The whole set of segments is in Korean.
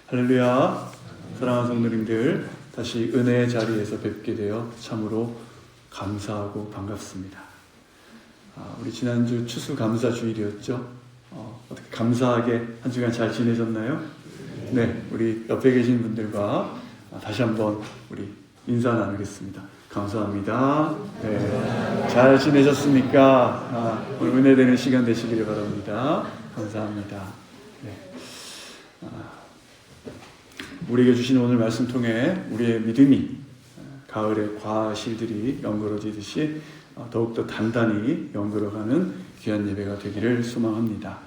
할렐루야. 사랑하는 성도님들, 다시 은혜의 자리에서 뵙게 되어 참으로 감사하고 반갑습니다. 우리 지난주 추수감사주일이었죠. 어떻게 감사하게 한 주간 잘 지내셨나요? 네, 우리 옆에 계신 분들과 다시 한번 우리 인사 나누겠습니다. 감사합니다. 네, 잘 지내셨습니까? 오늘 은혜되는 시간 되시기를 바랍니다. 감사합니다. 네. 우리에게 주신 오늘 말씀 통해 우리의 믿음이 가을의 과실들이 연그러지듯이 더욱더 단단히 연그러가는 귀한 예배가 되기를 소망합니다.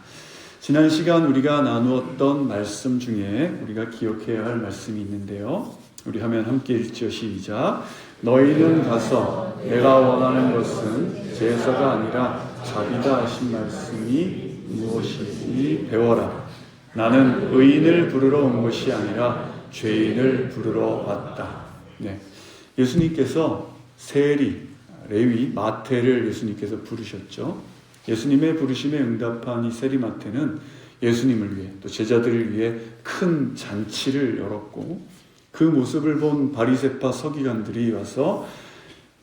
지난 시간 우리가 나누었던 말씀 중에 우리가 기억해야 할 말씀이 있는데요. 우리 하면 함께 읽죠. 시작. 너희는 가서 내가 원하는 것은 제사가 아니라 자비다 하신 말씀이 무엇이니 배워라. 나는 의인을 부르러 온 것이 아니라 죄인을 부르러 왔다. 네. 예수님께서 세리, 레위, 마태를 예수님께서 부르셨죠. 예수님의 부르심에 응답한 이 세리 마태는 예수님을 위해 또 제자들을 위해 큰 잔치를 열었고 그 모습을 본 바리새파 서기관들이 와서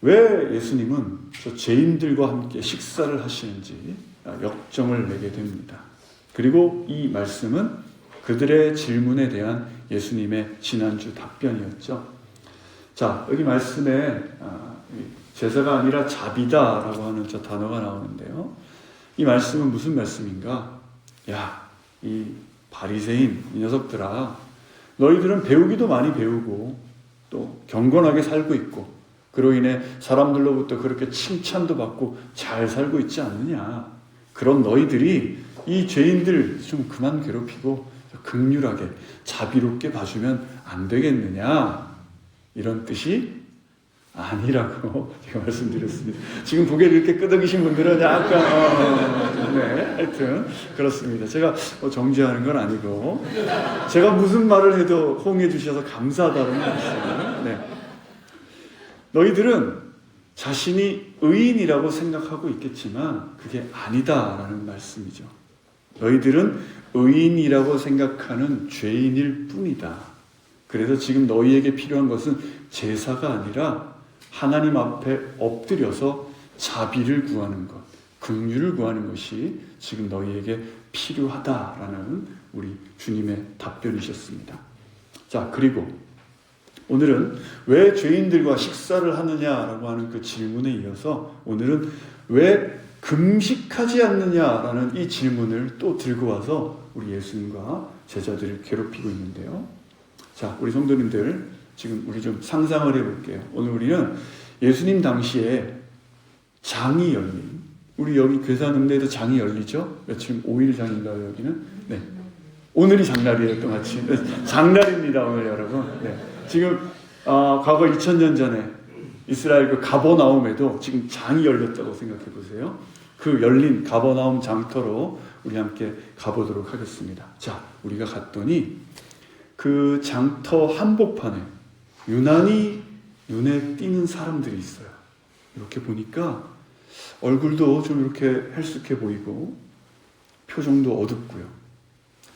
왜 예수님은 저 죄인들과 함께 식사를 하시는지 역정을 내게 됩니다. 그리고 이 말씀은 그들의 질문에 대한 예수님의 지난주 답변이었죠. 자, 여기 말씀에 제사가 아니라 자비다라고 하는 저 단어가 나오는데요. 이 말씀은 무슨 말씀인가? 야, 이 바리새인 이 녀석들아, 너희들은 배우기도 많이 배우고 또 경건하게 살고 있고 그로 인해 사람들로부터 그렇게 칭찬도 받고 잘 살고 있지 않느냐. 그런 너희들이 이 죄인들 좀 그만 괴롭히고 긍휼하게 자비롭게 봐주면 안 되겠느냐, 이런 뜻이 아니라고 제가 말씀드렸습니다. 지금 고개를 이렇게 끄덕이신 분들은 약간 네, 하여튼 그렇습니다. 제가 정죄하는 건 아니고 제가 무슨 말을 해도 호응해 주셔서 감사하다는 말씀. 네. 너희들은 자신이 의인이라고 생각하고 있겠지만 그게 아니다라는 말씀이죠. 너희들은 의인이라고 생각하는 죄인일 뿐이다. 그래서 지금 너희에게 필요한 것은 제사가 아니라 하나님 앞에 엎드려서 자비를 구하는 것, 긍휼을 구하는 것이 지금 너희에게 필요하다라는 우리 주님의 답변이셨습니다. 자, 그리고 오늘은 왜 죄인들과 식사를 하느냐라고 하는 그 질문에 이어서 오늘은 왜 금식하지 않느냐라는 이 질문을 또 들고 와서 우리 예수님과 제자들을 괴롭히고 있는데요. 자, 우리 성도님들 지금 우리 좀 상상을 해볼게요. 오늘 우리는 예수님 당시에 장이 열린, 우리 여기 괴산음대에도 장이 열리죠? 며칠 5일장인가요 여기는? 네. 오늘이 장날이에요 또 마침. 장날입니다 오늘 여러분. 네. 지금 과거 2000년 전에 이스라엘 그 가버나움에도 지금 장이 열렸다고 생각해 보세요. 그 열린 가버나움 장터로 우리 함께 가보도록 하겠습니다. 자, 우리가 갔더니 그 장터 한복판에 유난히 눈에 띄는 사람들이 있어요. 이렇게 보니까 얼굴도 좀 이렇게 헬쑥해 보이고 표정도 어둡고요.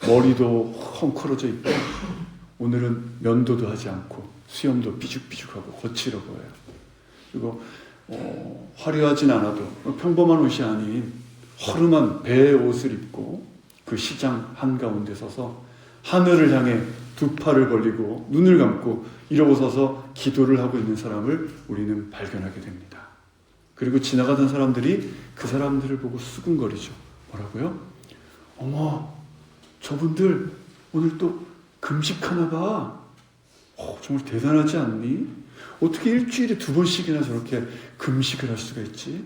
머리도 헝클어져 있고 오늘은 면도도 하지 않고 수염도 삐죽삐죽하고 거칠어 보여요. 그리고 화려하진 않아도 평범한 옷이 아닌 허름한 배의 옷을 입고 그 시장 한가운데 서서 하늘을 향해 두 팔을 벌리고 눈을 감고 이러고 서서 기도를 하고 있는 사람을 우리는 발견하게 됩니다. 그리고 지나가던 사람들이 그 사람들을 보고 수군거리죠. 뭐라고요? 어머, 저분들 오늘 또 금식하나 봐. 정말 대단하지 않니? 어떻게 일주일에 2번씩이나 저렇게 금식을 할 수가 있지?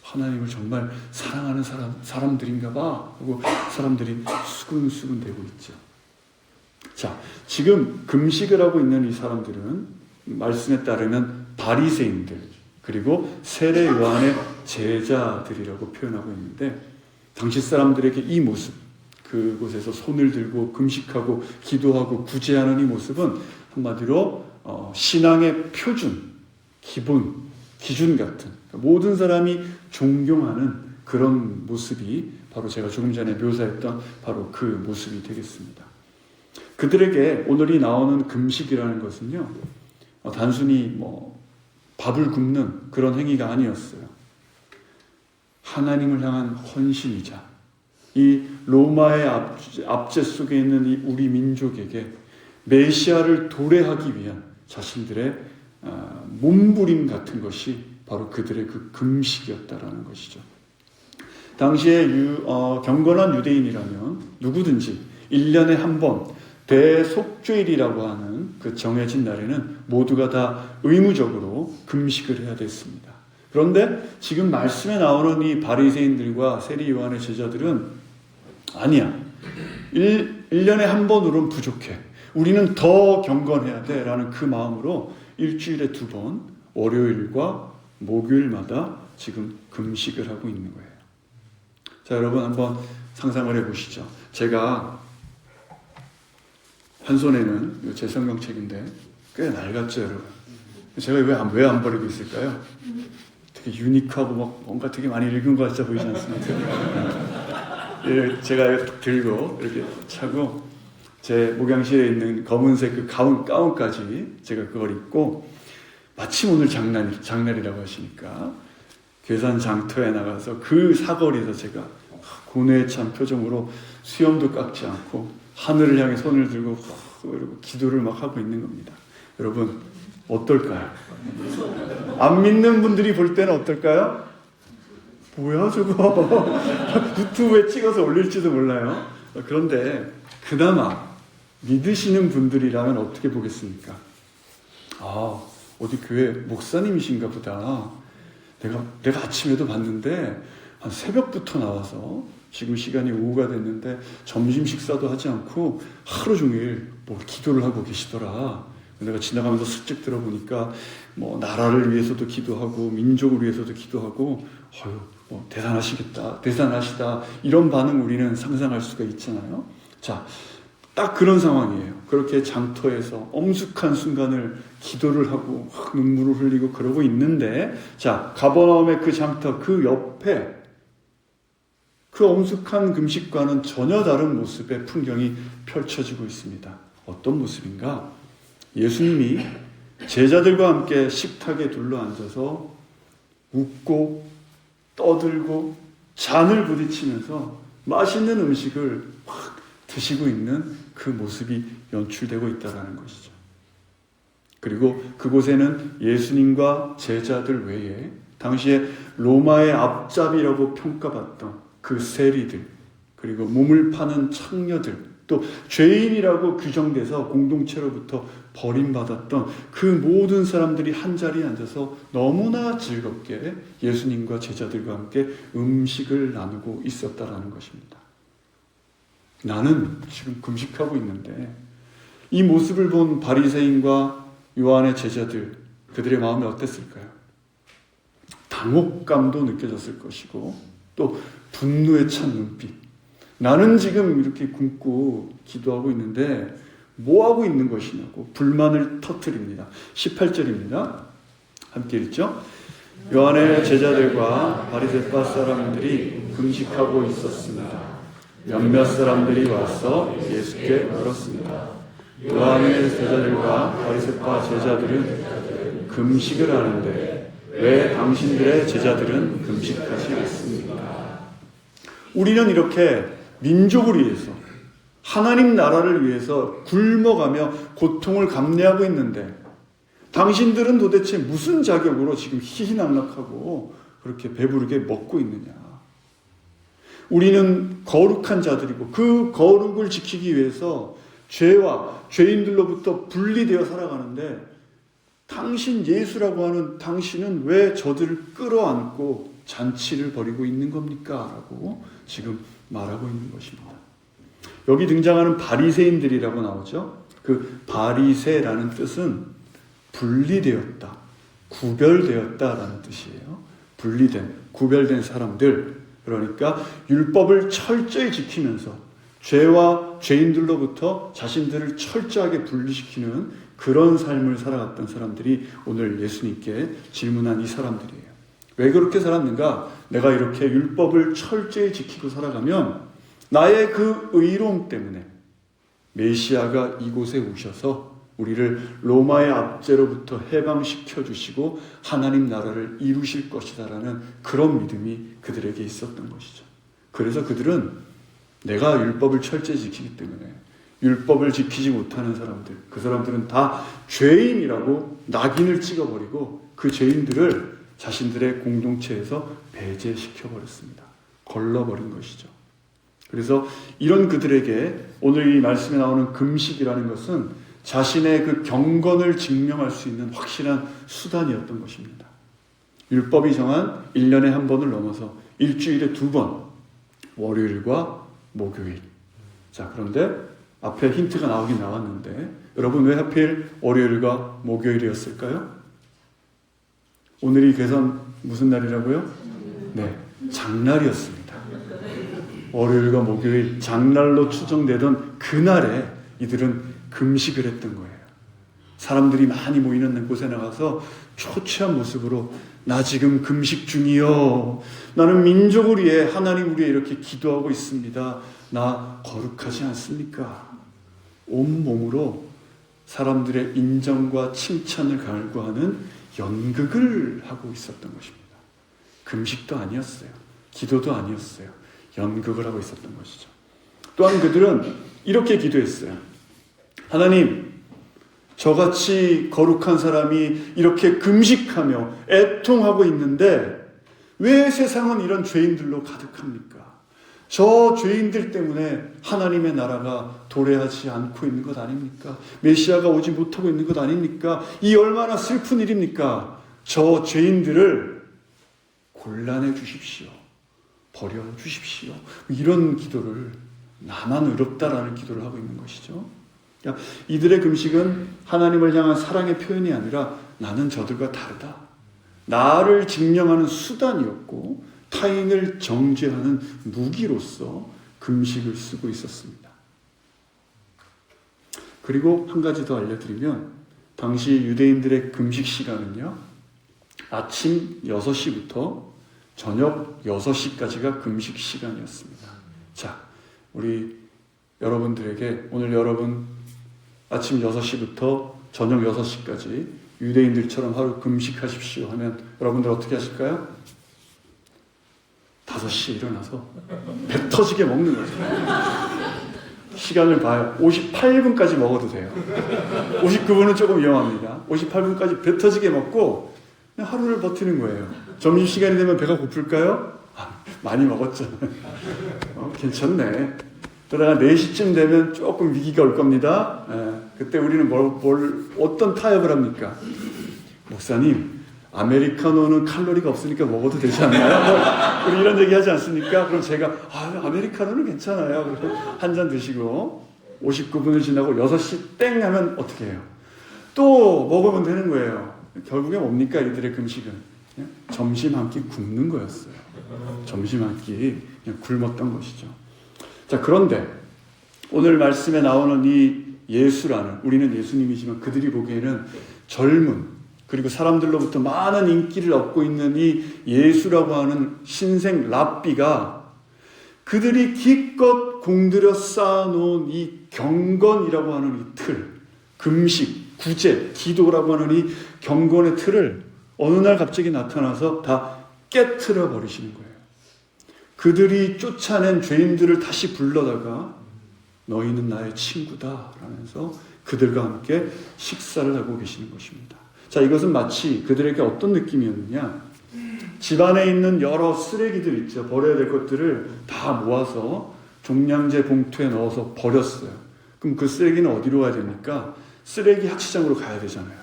하나님을 정말 사랑하는 사람들인가 봐 하고 사람들이 수근수근 대고 있죠. 자, 지금 금식을 하고 있는 이 사람들은 말씀에 따르면 바리새인들 그리고 세례 요한의 제자들이라고 표현하고 있는데 당시 사람들에게 이 모습, 그곳에서 손을 들고 금식하고 기도하고 구제하는 이 모습은 한마디로 신앙의 표준, 기준 같은 모든 사람이 존경하는 그런 모습이 바로 제가 조금 전에 묘사했던 바로 그 모습이 되겠습니다. 그들에게 오늘이 나오는 금식이라는 것은요, 단순히 밥을 굽는 그런 행위가 아니었어요. 하나님을 향한 헌신이자 이 로마의 압제 속에 있는 이 우리 민족에게 메시아를 도래하기 위한 자신들의 몸부림 같은 것이 바로 그들의 그 금식이었다라는 것이죠. 당시에 경건한 유대인이라면 누구든지 1년에 한 번 대속죄일이라고 하는 그 정해진 날에는 모두가 다 의무적으로 금식을 해야 됐습니다. 그런데 지금 말씀에 나오는 이 바리새인들과 세리 요한의 제자들은 아니야. 1년에 한 번으로는 부족해. 우리는 더 경건해야 돼 라는 그 마음으로 일주일에 2번 월요일과 목요일마다 지금 금식을 하고 있는 거예요. 자, 여러분 한번 상상을 해보시죠. 제가 한 손에는 제 성경책인데 꽤 낡았죠, 여러분. 제가 왜 안 버리고 있을까요? 되게 유니크하고 뭔가 되게 많이 읽은 것 같아 보이지 않습니까? 제가 들고 이렇게 차고 제 목양실에 있는 검은색 그 가운까지 제가 그걸 입고 마침 오늘 장날이라고 하시니까 괴산 장터에 나가서 그 사거리에서 제가 고뇌에 찬 표정으로 수염도 깎지 않고 하늘을 향해 손을 들고 이러고 기도를 막 하고 있는 겁니다. 여러분 어떨까요? 안 믿는 분들이 볼 때는 어떨까요? 뭐야 저거 유튜브에 찍어서 올릴지도 몰라요. 그런데 그나마 믿으시는 분들이라면 어떻게 보겠습니까? 어디 교회 목사님이신가 보다. 내가 아침에도 봤는데 한 새벽부터 나와서 지금 시간이 오후가 됐는데 점심 식사도 하지 않고 하루 종일 기도를 하고 계시더라. 내가 지나가면서 슬쩍 들어보니까 나라를 위해서도 기도하고 민족을 위해서도 기도하고 대단하시다 이런 반응 우리는 상상할 수가 있잖아요. 자, 딱 그런 상황이에요. 그렇게 장터에서 엄숙한 순간을 기도를 하고 눈물을 흘리고 그러고 있는데, 자, 가버나움의 그 장터 그 옆에 그 엄숙한 금식과는 전혀 다른 모습의 풍경이 펼쳐지고 있습니다. 어떤 모습인가? 예수님이 제자들과 함께 식탁에 둘러앉아서 웃고 떠들고 잔을 부딪히면서 맛있는 음식을 확 드시고 있는 그 모습이 연출되고 있다는 것이죠. 그리고 그곳에는 예수님과 제자들 외에 당시에 로마의 앞잡이라고 평가받던 그 세리들, 그리고 몸을 파는 창녀들, 또 죄인이라고 규정돼서 공동체로부터 버림받았던 그 모든 사람들이 한자리에 앉아서 너무나 즐겁게 예수님과 제자들과 함께 음식을 나누고 있었다라는 것입니다. 나는 지금 금식하고 있는데 이 모습을 본 바리새인과 요한의 제자들, 그들의 마음이 어땠을까요? 당혹감도 느껴졌을 것이고 또 분노에 찬 눈빛. 나는 지금 이렇게 굶고 기도하고 있는데 뭐 하고 있는 것이냐고 불만을 터뜨립니다. 18절입니다. 함께 읽죠. 요한의 제자들과 바리새파 사람들이 금식하고 있었습니다. 몇몇 사람들이 와서 예수께 물었습니다. 요한의 제자들과 바리새파 제자들은 금식을 하는데 왜 당신들의 제자들은 금식하지 않습니까? 우리는 이렇게 민족을 위해서, 하나님 나라를 위해서 굶어가며 고통을 감내하고 있는데 당신들은 도대체 무슨 자격으로 지금 희희낙낙하고 그렇게 배부르게 먹고 있느냐? 우리는 거룩한 자들이고 그 거룩을 지키기 위해서 죄와 죄인들로부터 분리되어 살아가는데 당신 예수라고 하는 당신은 왜 저들을 끌어안고 잔치를 벌이고 있는 겁니까? 라고 지금 말하고 있는 것입니다. 여기 등장하는 바리새인들이라고 나오죠. 그 바리새라는 뜻은 분리되었다, 구별되었다라는 뜻이에요. 분리된, 구별된 사람들, 그러니까 율법을 철저히 지키면서 죄와 죄인들로부터 자신들을 철저하게 분리시키는 그런 삶을 살아갔던 사람들이 오늘 예수님께 질문한 이 사람들이에요. 왜 그렇게 살았는가? 내가 이렇게 율법을 철저히 지키고 살아가면 나의 그 의로움 때문에, 메시아가 이곳에 오셔서 우리를 로마의 압제로부터 해방시켜 주시고 하나님 나라를 이루실 것이다라는 그런 믿음이 그들에게 있었던 것이죠. 그래서 그들은 내가 율법을 철저히 지키기 때문에 율법을 지키지 못하는 사람들, 그 사람들은 다 죄인이라고 낙인을 찍어버리고 그 죄인들을 자신들의 공동체에서 배제시켜버렸습니다. 걸러버린 것이죠. 그래서 이런 그들에게 오늘 이 말씀에 나오는 금식이라는 것은 자신의 그 경건을 증명할 수 있는 확실한 수단이었던 것입니다. 율법이 정한 1년에 한 번을 넘어서 일주일에 2번, 월요일과 목요일. 자, 그런데 앞에 힌트가 나오긴 나왔는데 여러분 왜 하필 월요일과 목요일이었을까요? 오늘이 계산 무슨 날이라고요? 네, 장날이었습니다. 월요일과 목요일 장날로 추정되던 그날에 이들은 금식을 했던 거예요. 사람들이 많이 모이는 곳에 나가서 초췌한 모습으로 나 지금 금식 중이요. 나는 민족을 위해 하나님을 위해 이렇게 기도하고 있습니다. 나 거룩하지 않습니까? 온몸으로 사람들의 인정과 칭찬을 갈구하는 연극을 하고 있었던 것입니다. 금식도 아니었어요. 기도도 아니었어요. 연극을 하고 있었던 것이죠. 또한 그들은 이렇게 기도했어요. 하나님, 저같이 거룩한 사람이 이렇게 금식하며 애통하고 있는데 왜 세상은 이런 죄인들로 가득합니까? 저 죄인들 때문에 하나님의 나라가 도래하지 않고 있는 것 아닙니까? 메시아가 오지 못하고 있는 것 아닙니까? 이 얼마나 슬픈 일입니까? 저 죄인들을 곤란해 주십시오. 버려 주십시오. 이런 기도를, 나만 의롭다라는 기도를 하고 있는 것이죠. 그러니까 이들의 금식은 하나님을 향한 사랑의 표현이 아니라 나는 저들과 다르다, 나를 증명하는 수단이었고 타인을 정죄하는 무기로서 금식을 쓰고 있었습니다. 그리고 한 가지 더 알려드리면 당시 유대인들의 금식 시간은요, 아침 6시부터 저녁 6시까지가 금식 시간이었습니다. 자, 우리 여러분들에게 오늘 여러분 아침 6시부터 저녁 6시까지 유대인들처럼 하루 금식하십시오 하면 여러분들 어떻게 하실까요? 5시에 일어나서 배 터지게 먹는 거죠. 시간을 봐요. 58분까지 먹어도 돼요. 59분은 조금 위험합니다. 58분까지 배 터지게 먹고 그냥 하루를 버티는 거예요. 점심시간이 되면 배가 고플까요? 많이 먹었죠. 괜찮네. 그러다가 4시쯤 되면 조금 위기가 올 겁니다. 그때 우리는 어떤 타협을 합니까? 목사님, 아메리카노는 칼로리가 없으니까 먹어도 되지 않나요? 우리 이런 얘기 하지 않습니까? 그럼 제가 아메리카노는 괜찮아요. 그래서 한 잔 드시고 59분을 지나고 6시 땡 하면 어떻게 해요? 또 먹으면 되는 거예요. 결국에 뭡니까? 이들의 금식은 점심 한 끼 굶는 거였어요. 점심 한 끼 그냥 굶었던 것이죠. 자, 그런데 오늘 말씀에 나오는 이 예수라는, 우리는 예수님이지만 그들이 보기에는 젊은, 그리고 사람들로부터 많은 인기를 얻고 있는 이 예수라고 하는 신생 랍비가 그들이 기껏 공들여 쌓아놓은 이 경건이라고 하는 이 틀, 금식, 구제, 기도라고 하는 이 경건의 틀을 어느 날 갑자기 나타나서 다 깨트려 버리시는 거예요. 그들이 쫓아낸 죄인들을 다시 불러다가 너희는 나의 친구다 라면서 그들과 함께 식사를 하고 계시는 것입니다. 자, 이것은 마치 그들에게 어떤 느낌이었느냐, 집안에 있는 여러 쓰레기들 있죠. 버려야 될 것들을 다 모아서 종량제 봉투에 넣어서 버렸어요. 그럼 그 쓰레기는 어디로 가야 됩니까? 쓰레기 하치장으로 가야 되잖아요.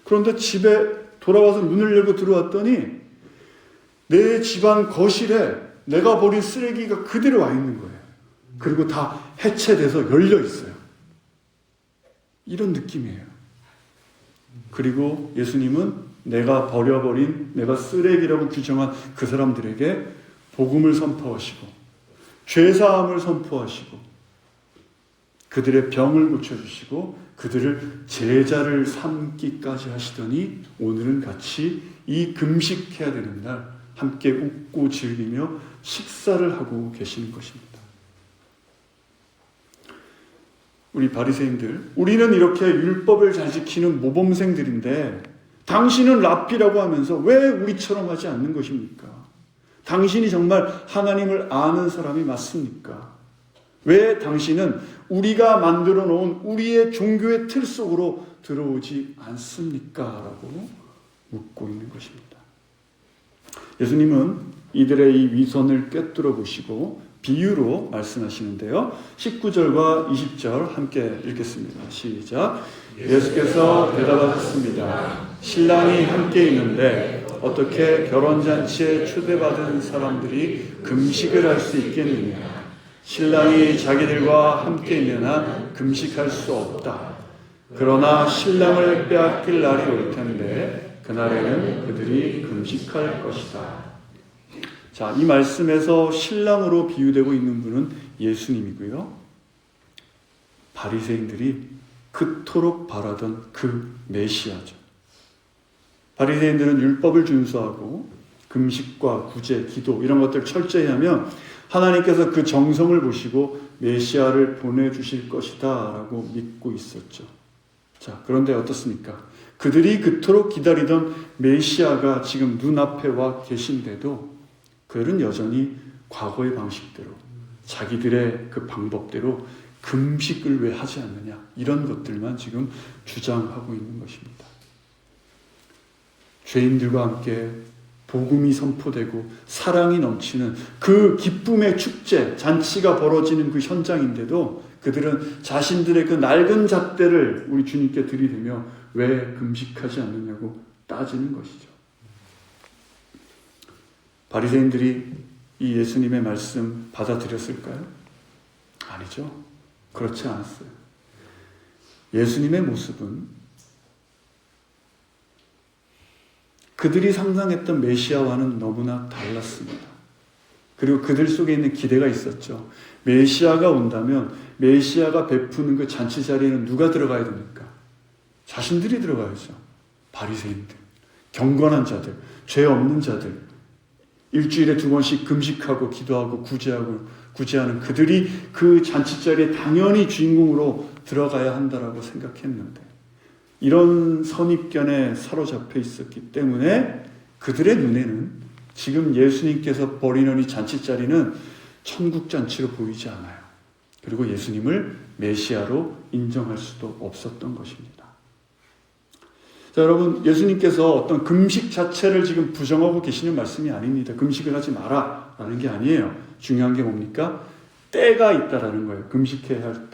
그런데 집에 돌아와서 문을 열고 들어왔더니 내 집안 거실에 내가 버린 쓰레기가 그대로 와 있는 거예요. 그리고 다 해체돼서 열려 있어요. 이런 느낌이에요. 그리고 예수님은 내가 버려버린, 내가 쓰레기라고 규정한 그 사람들에게 복음을 선포하시고 죄사함을 선포하시고 그들의 병을 고쳐주시고 그들을 제자를 삼기까지 하시더니 오늘은 같이 이 금식해야 되는 날 함께 웃고 즐기며 식사를 하고 계시는 것입니다. 우리 바리새인들, 우리는 이렇게 율법을 잘 지키는 모범생들인데 당신은 랍비라고 하면서 왜 우리처럼 하지 않는 것입니까? 당신이 정말 하나님을 아는 사람이 맞습니까? 왜 당신은 우리가 만들어 놓은 우리의 종교의 틀 속으로 들어오지 않습니까? 라고 묻고 있는 것입니다. 예수님은 이들의 이 위선을 꿰뚫어 보시고 비유로 말씀하시는데요. 19절과 20절 함께 읽겠습니다. 시작. 예수께서 대답하셨습니다. 신랑이 함께 있는데 어떻게 결혼잔치에 초대받은 사람들이 금식을 할 수 있겠느냐? 신랑이 자기들과 함께 있는 한 금식할 수 없다. 그러나 신랑을 빼앗길 날이 올 텐데 그날에는 그들이 금식할 것이다. 자, 이 말씀에서 신랑으로 비유되고 있는 분은 예수님이고요. 바리새인들이 그토록 바라던 그 메시아죠. 바리새인들은 율법을 준수하고 금식과 구제, 기도 이런 것들을 철저히 하면 하나님께서 그 정성을 보시고 메시아를 보내주실 것이다 라고 믿고 있었죠. 자, 그런데 어떻습니까? 그들이 그토록 기다리던 메시아가 지금 눈앞에 와 계신데도 그들은 여전히 과거의 방식대로 자기들의 그 방법대로 금식을 왜 하지 않느냐, 이런 것들만 지금 주장하고 있는 것입니다. 죄인들과 함께 복음이 선포되고 사랑이 넘치는 그 기쁨의 축제, 잔치가 벌어지는 그 현장인데도 그들은 자신들의 그 낡은 잣대를 우리 주님께 들이대며 왜 금식하지 않느냐고 따지는 것이죠. 바리새인들이 이 예수님의 말씀 받아들였을까요? 아니죠. 그렇지 않았어요. 예수님의 모습은 그들이 상상했던 메시아와는 너무나 달랐습니다. 그리고 그들 속에 있는 기대가 있었죠. 메시아가 온다면 메시아가 베푸는 그 잔치 자리에는 누가 들어가야 됩니까? 자신들이 들어가야죠. 바리새인들, 경건한 자들, 죄 없는 자들, 일주일에 2번씩 금식하고 기도하고 구제하는 그들이 그 잔치 자리에 당연히 주인공으로 들어가야 한다라고 생각했는데, 이런 선입견에 사로잡혀 있었기 때문에 그들의 눈에는 지금 예수님께서 벌이는 이 잔치자리는 천국 잔치로 보이지 않아요. 그리고 예수님을 메시아로 인정할 수도 없었던 것입니다. 자, 여러분, 예수님께서 어떤 금식 자체를 지금 부정하고 계시는 말씀이 아닙니다. 금식을 하지 마라 라는 게 아니에요. 중요한 게 뭡니까? 때가 있다라는 거예요. 금식해야 할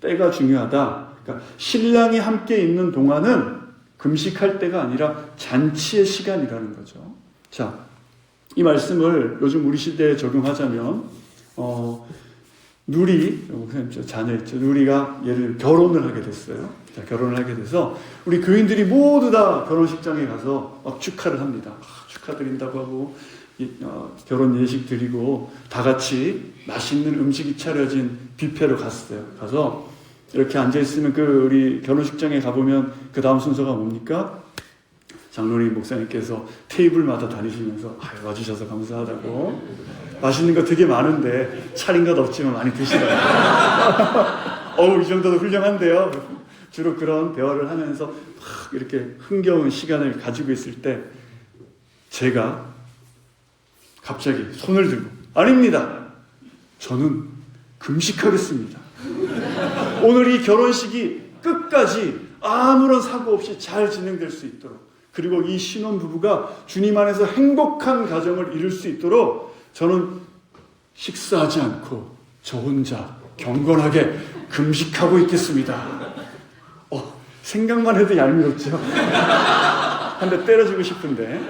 때가 중요하다. 그러니까 신랑이 함께 있는 동안은 금식할 때가 아니라 잔치의 시간이라는 거죠. 자, 이 말씀을 요즘 우리 시대에 적용하자면 누리, 자녀 있죠. 누리가 얘를 결혼을 하게 됐어요. 자, 결혼을 하게 돼서 우리 교인들이 모두 다 결혼식장에 가서 막 축하를 합니다. 축하드린다고 하고 결혼 예식 드리고 다 같이 맛있는 음식이 차려진 뷔페로 갔어요. 가서 이렇게 앉아있으면 우리 결혼식장에 가보면 그 다음 순서가 뭡니까? 장로님 목사님께서 테이블마다 다니시면서 와주셔서 감사하다고, 맛있는 거 되게 많은데 차린 것 없지만 많이 드시라고. 이 정도도 훌륭한데요. 주로 그런 대화를 하면서 막 이렇게 흥겨운 시간을 가지고 있을 때 제가 갑자기 손을 들고, 아닙니다, 저는 금식하겠습니다. 오늘 이 결혼식이 끝까지 아무런 사고 없이 잘 진행될 수 있도록, 그리고 이 신혼부부가 주님 안에서 행복한 가정을 이룰 수 있도록 저는 식사하지 않고 저 혼자 경건하게 금식하고 있겠습니다. 생각만 해도 얄미웠죠. 한 대 때려주고 싶은데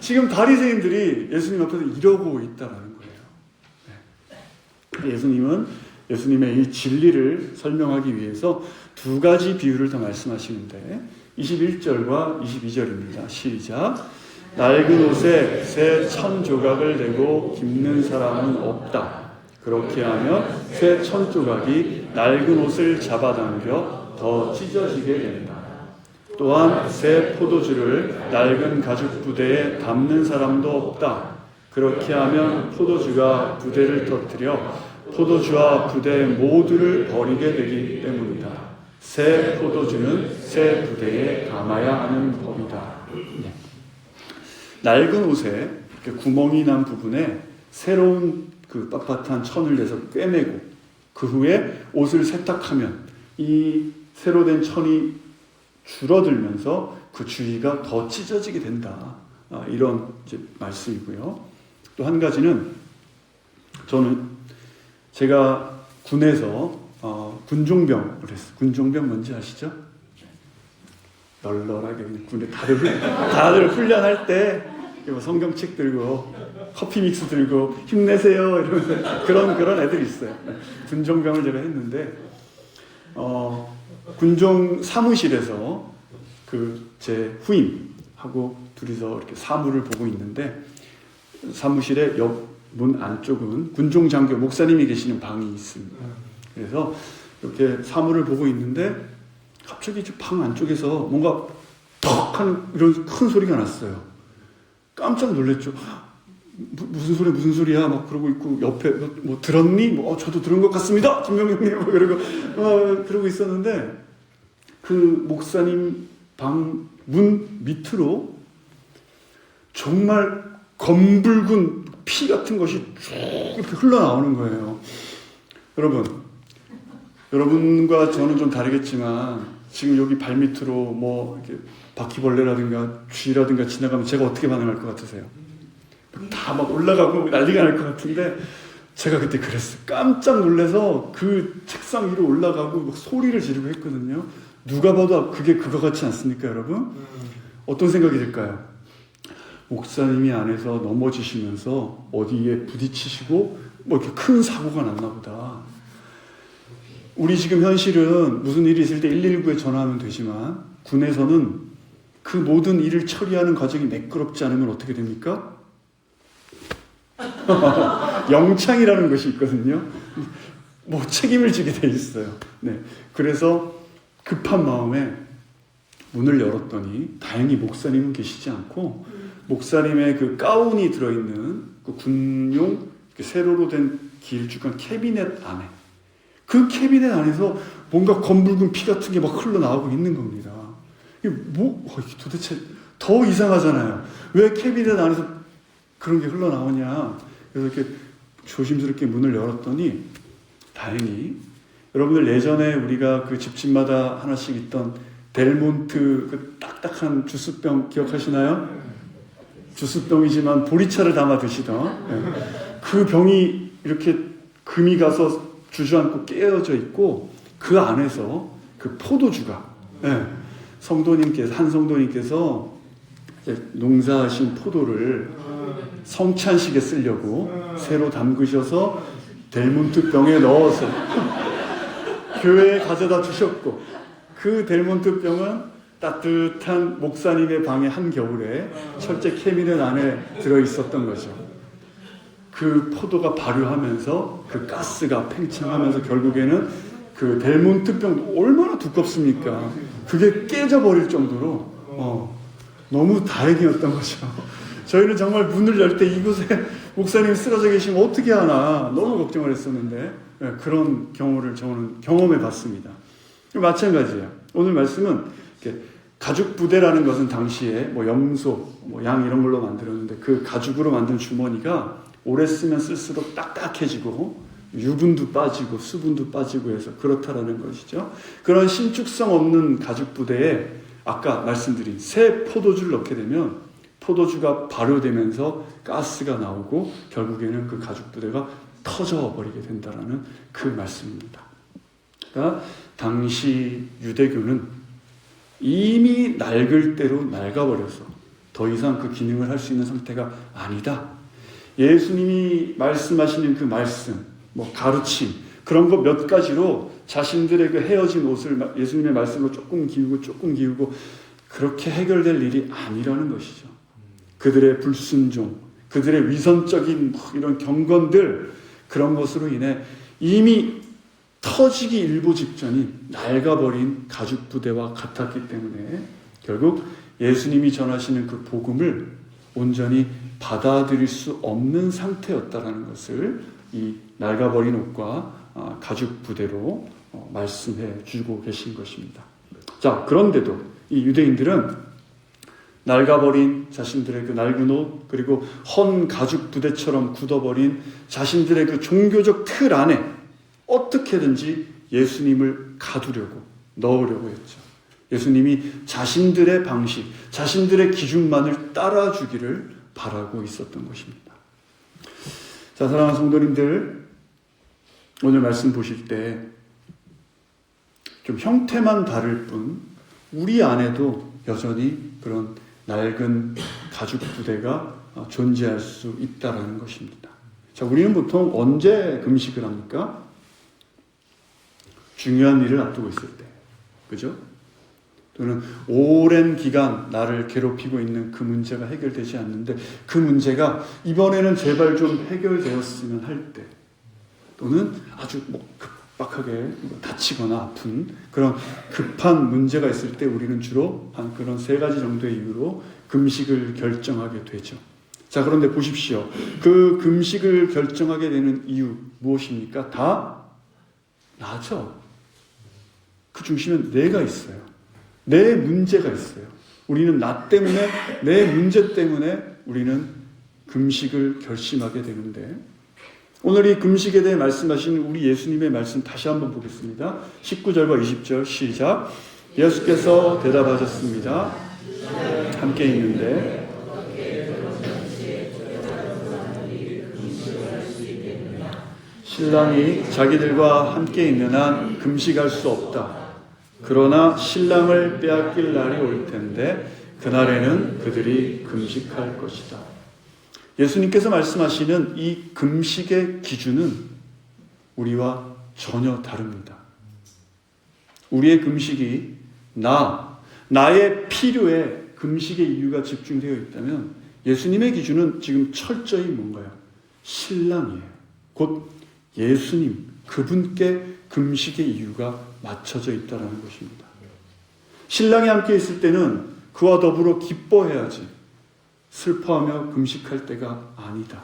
지금 바리새인들이 예수님 앞에서 이러고 있다는 거예요. 예수님은 예수님의 이 진리를 설명하기 위해서 2가지 비유를 더 말씀하시는데 21절과 22절입니다. 시작. 낡은 옷에 새 1000조각을 내고 깁는 사람은 없다. 그렇게 하면 새 1000조각이 낡은 옷을 잡아당겨 더 찢어지게 된다. 또한 새 포도주를 낡은 가죽 부대에 담는 사람도 없다. 그렇게 하면 포도주가 부대를 터뜨려 포도주와 부대 모두를 버리게 되기 때문이다. 새 포도주는 새 부대에 감아야 하는 법이다. 네. 낡은 옷에 구멍이 난 부분에 새로운 그 빳빳한 천을 내서 꿰매고 그 후에 옷을 세탁하면 이 새로 된 천이 줄어들면서 그 주위가 더 찢어지게 된다. 이런 이제 말씀이고요. 또 한 가지는 제가 군에서 군종병을 했어요. 군종병 뭔지 아시죠? 널널하게 군에 다들 훈련할 때 성경책 들고 커피 믹스 들고 힘내세요 이러면서 그런 애들이 있어요. 군종병을 제가 했는데 군종 사무실에서 제 후임하고 둘이서 이렇게 사무를 보고 있는데 사무실의 옆 문 안쪽은 군종 장교 목사님이 계시는 방이 있습니다. 그래서 이렇게 사무를 보고 있는데 갑자기 방 안쪽에서 뭔가 턱 하는 이런 큰 소리가 났어요. 깜짝 놀랐죠. 무슨 소리야? 막 그러고 있고 옆에 뭐 들었니? 저도 들은 것 같습니다. 김명경님 그러고 있었는데 그 목사님 방 문 밑으로 정말 검붉은 피 같은 것이 쭉 이렇게 흘러나오는 거예요. 여러분과 저는 좀 다르겠지만 지금 여기 발밑으로 뭐 이렇게 바퀴벌레라든가 쥐라든가 지나가면 제가 어떻게 반응할 것 같으세요? 다 막 올라가고 난리가 날 것 같은데 제가 그때 그랬어요. 깜짝 놀라서 그 책상 위로 올라가고 막 소리를 지르고 했거든요. 누가 봐도 그게 그거 같지 않습니까, 여러분? 어떤 생각이 들까요? 목사님이 안에서 넘어지시면서 어디에 부딪히시고 뭐 이렇게 큰 사고가 났나 보다. 우리 지금 현실은 무슨 일이 있을 때 119에 전화하면 되지만 군에서는 그 모든 일을 처리하는 과정이 매끄럽지 않으면 어떻게 됩니까? 영창이라는 것이 있거든요. 뭐 책임을 지게 돼 있어요. 네. 그래서 급한 마음에 문을 열었더니 다행히 목사님은 계시지 않고 목사님의 그 가운이 들어있는 그 군용 세로로 된 길쭉한 캐비넷 안에 그 캐비넷 안에서 뭔가 검붉은 피 같은 게 막 흘러나오고 있는 겁니다. 이게 도대체 더 이상하잖아요. 왜 캐비넷 안에서 그런 게 흘러나오냐. 그래서 이렇게 조심스럽게 문을 열었더니 다행히 여러분들 예전에 우리가 그 집집마다 하나씩 있던 델몬트 그 딱딱한 주스병 기억하시나요? 주스병이지만 보리차를 담아 드시던 그 병이 이렇게 금이 가서 주저앉고 깨어져 있고 그 안에서 그 포도주가 한 성도님께서 농사하신 포도를 성찬식에 쓰려고 새로 담그셔서 델몬트 병에 넣어서 교회에 가져다 주셨고 그 델몬트 병은 따뜻한 목사님의 방의 한겨울에 철제 캐비넷 안에 들어있었던 거죠. 그 포도가 발효하면서 그 가스가 팽창하면서 결국에는 그 델몬트 병 얼마나 두껍습니까? 그게 깨져버릴 정도로 너무 다행이었던 거죠. 저희는 정말 문을 열 때 이곳에 목사님이 쓰러져 계시면 어떻게 하나 너무 걱정을 했었는데 그런 경우를 저는 경험해 봤습니다. 마찬가지예요. 오늘 말씀은 가죽 부대라는 것은 당시에 뭐 염소, 뭐 양 이런 걸로 만들었는데 그 가죽으로 만든 주머니가 오래 쓰면 쓸수록 딱딱해지고 유분도 빠지고 수분도 빠지고 해서 그렇다라는 것이죠. 그런 신축성 없는 가죽 부대에 아까 말씀드린 새 포도주를 넣게 되면 포도주가 발효되면서 가스가 나오고 결국에는 그 가죽 부대가 터져버리게 된다라는 그 말씀입니다. 그러니까 당시 유대교는 이미 낡을 대로 낡아버려서 더 이상 그 기능을 할 수 있는 상태가 아니다. 예수님이 말씀하시는 그 말씀, 뭐 가르침 그런 거 몇 가지로 자신들의 그 헤어진 옷을 예수님의 말씀으로 조금 기우고 그렇게 해결될 일이 아니라는 것이죠. 그들의 불순종, 그들의 위선적인 이런 경건들 그런 것으로 인해 이미 터지기 일보 직전인 낡아버린 가죽 부대와 같았기 때문에 결국 예수님이 전하시는 그 복음을 온전히 받아들일 수 없는 상태였다는 것을 이 낡아버린 옷과 가죽 부대로 말씀해 주고 계신 것입니다. 자, 그런데도 이 유대인들은 낡아버린 자신들의 그 낡은 옷, 그리고 헌 가죽 부대처럼 굳어버린 자신들의 그 종교적 틀 안에 어떻게든지 예수님을 가두려고, 넣으려고 했죠. 예수님이 자신들의 방식, 자신들의 기준만을 따라주기를 바라고 있었던 것입니다. 자, 사랑하는 성도님들, 오늘 말씀 보실 때 좀 형태만 다를 뿐 우리 안에도 여전히 그런 낡은 가죽 부대가 존재할 수 있다라는 것입니다. 자, 우리는 보통 언제 금식을 합니까? 중요한 일을 앞두고 있을 때, 그죠? 또는 오랜 기간 나를 괴롭히고 있는 그 문제가 해결되지 않는데 그 문제가 이번에는 제발 좀 해결되었으면 할 때, 또는 아주 급박하게 다치거나 아픈 그런 급한 문제가 있을 때 우리는 주로 한 그런 3가지 정도의 이유로 금식을 결정하게 되죠. 자, 그런데 보십시오. 그 금식을 결정하게 되는 이유 무엇입니까? 다 나죠. 그 중심엔 내가 있어요. 내 문제가 있어요. 우리는 나 때문에, 내 문제 때문에 우리는 금식을 결심하게 되는데, 오늘 이 금식에 대해 말씀하신 우리 예수님의 말씀 다시 한번 보겠습니다. 19절과 20절 시작. 예수께서 대답하셨습니다. 함께 있는데 신랑이 자기들과 함께 있는 한 금식할 수 없다. 그러나 신랑을 빼앗길 날이 올 텐데 그날에는 그들이 금식할 것이다. 예수님께서 말씀하시는 이 금식의 기준은 우리와 전혀 다릅니다. 우리의 금식이 나의 필요에 금식의 이유가 집중되어 있다면 예수님의 기준은 지금 철저히 뭔가요? 신랑이에요. 곧 예수님, 그분께 금식의 이유가 맞춰져 있다는 것입니다. 신랑이 함께 있을 때는 그와 더불어 기뻐해야지 슬퍼하며 금식할 때가 아니다.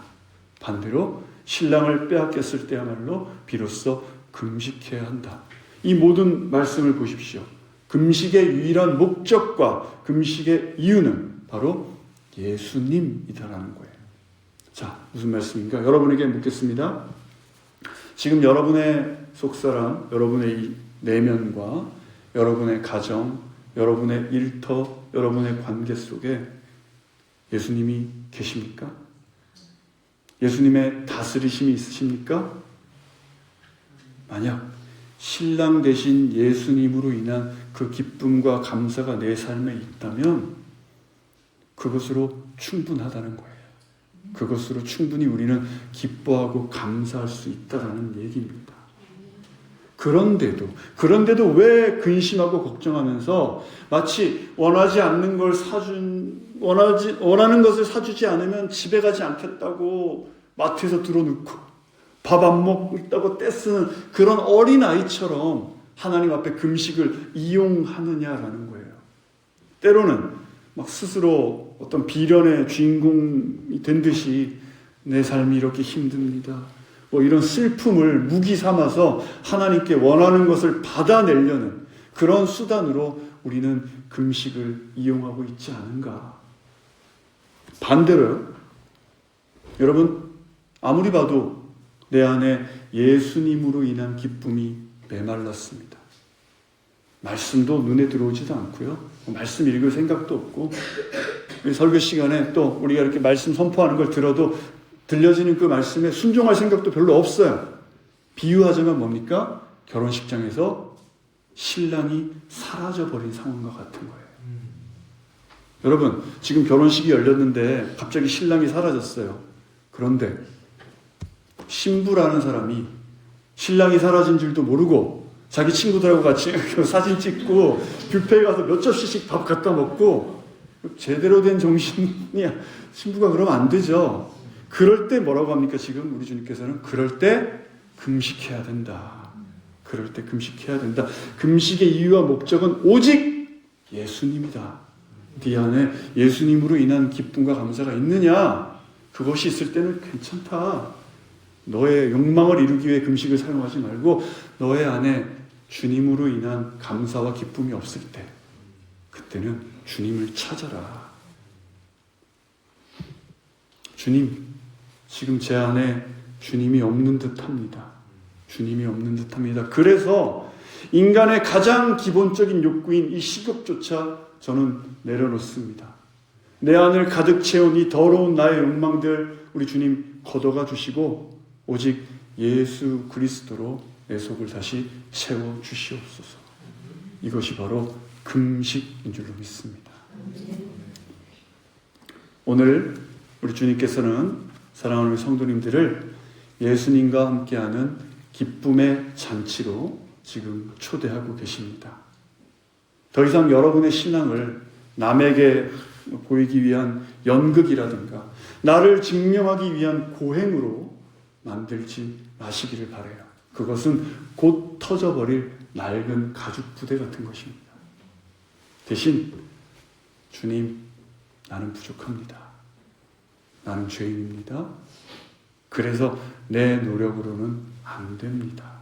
반대로 신랑을 빼앗겼을 때야말로 비로소 금식해야 한다. 이 모든 말씀을 보십시오. 금식의 유일한 목적과 금식의 이유는 바로 예수님이다라는 거예요. 자, 무슨 말씀인가? 여러분에게 묻겠습니다. 지금 여러분의 속사람, 여러분의 이 내면과 여러분의 가정, 여러분의 일터, 여러분의 관계 속에 예수님이 계십니까? 예수님의 다스리심이 있으십니까? 만약 신랑 되신 예수님으로 인한 그 기쁨과 감사가 내 삶에 있다면 그것으로 충분하다는 거예요. 그것으로 충분히 우리는 기뻐하고 감사할 수 있다는 얘기입니다. 그런데도 왜 근심하고 걱정하면서 마치 원하는 것을 사주지 않으면 집에 가지 않겠다고 마트에서 들어놓고 밥 안 먹다고 떼쓰는 그런 어린아이처럼 하나님 앞에 금식을 이용하느냐라는 거예요. 때로는 막 스스로 어떤 비련의 주인공이 된 듯이 내 삶이 이렇게 힘듭니다. 이런 슬픔을 무기 삼아서 하나님께 원하는 것을 받아내려는 그런 수단으로 우리는 금식을 이용하고 있지 않은가. 반대로요. 여러분, 아무리 봐도 내 안에 예수님으로 인한 기쁨이 메말랐습니다. 말씀도 눈에 들어오지도 않고요. 말씀 읽을 생각도 없고, 설교 시간에 또 우리가 이렇게 말씀 선포하는 걸 들어도 들려지는 그 말씀에 순종할 생각도 별로 없어요. 비유하자면 뭡니까? 결혼식장에서 신랑이 사라져버린 상황과 같은 거예요. 여러분, 지금 결혼식이 열렸는데 갑자기 신랑이 사라졌어요. 그런데 신부라는 사람이 신랑이 사라진 줄도 모르고 자기 친구들하고 같이 사진 찍고 뷔페에 가서 몇 접시씩 밥 갖다 먹고 제대로 된 정신이야. 신부가 그러면 안 되죠. 그럴 때 뭐라고 합니까? 지금 우리 주님께서는 그럴 때 금식해야 된다. 그럴 때 금식해야 된다. 금식의 이유와 목적은 오직 예수님이다. 네 안에 예수님으로 인한 기쁨과 감사가 있느냐? 그것이 있을 때는 괜찮다. 너의 욕망을 이루기 위해 금식을 사용하지 말고 너의 안에 주님으로 인한 감사와 기쁨이 없을 때 그때는 주님을 찾아라. 주님, 지금 제 안에 주님이 없는 듯합니다. 주님이 없는 듯합니다. 그래서 인간의 가장 기본적인 욕구인 이 식욕조차 저는 내려놓습니다. 내 안을 가득 채운 이 더러운 나의 욕망들 우리 주님 걷어가 주시고 오직 예수 그리스도로 내 속을 다시 채워 주시옵소서. 이것이 바로 금식인 줄로 믿습니다. 오늘 우리 주님께서는 사랑하는 우리 성도님들을 예수님과 함께하는 기쁨의 잔치로 지금 초대하고 계십니다. 더 이상 여러분의 신앙을 남에게 보이기 위한 연극이라든가 나를 증명하기 위한 고행으로 만들지 마시기를 바라요. 그것은 곧 터져버릴 낡은 가죽 부대 같은 것입니다. 대신 주님, 나는 부족합니다. 나는 죄인입니다. 그래서 내 노력으로는 안 됩니다.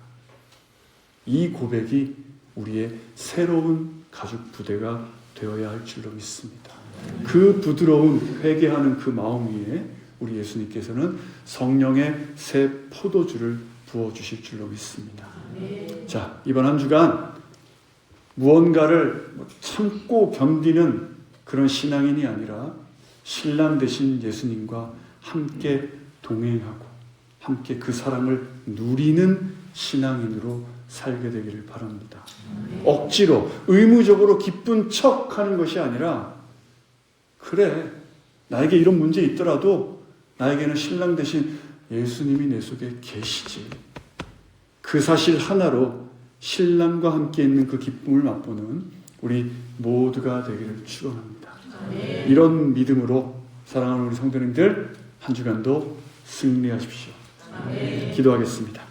이 고백이 우리의 새로운 가죽 부대가 되어야 할 줄로 믿습니다. 그 부드러운 회개하는 그 마음 위에 우리 예수님께서는 성령의 새 포도주를 부어주실 줄로 믿습니다. 자, 이번 한 주간 무언가를 참고 견디는 그런 신앙인이 아니라 신랑 되신 예수님과 함께 동행하고 함께 그 사랑을 누리는 신앙인으로 살게 되기를 바랍니다. 억지로 의무적으로 기쁜 척 하는 것이 아니라 그래, 나에게 이런 문제 있더라도 나에게는 신랑 되신 예수님이 내 속에 계시지. 그 사실 하나로 신랑과 함께 있는 그 기쁨을 맛보는 우리 모두가 되기를 축원합니다. 이런 믿음으로 사랑하는 우리 성도님들 한 주간도 승리하십시오. 기도하겠습니다.